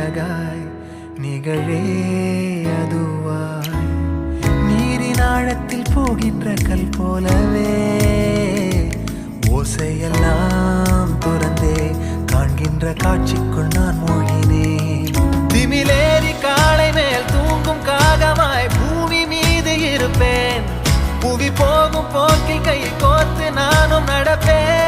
அழகாய் நிகழே அதுவாய் நீரின் ஆழத்தில் போகின்ற கல் போலவே ஓசையெல்லாம் துறந்தே காண்கின்ற காட்சிக்குள் நான் மூழ்கினேன். திமிலேறி காளை மேல் தூங்கும் காகமாய் பூமி மீது இருப்பேன். புவி போகும் போக்கில் கை கோர்த்து நானும் நடப்பேன்.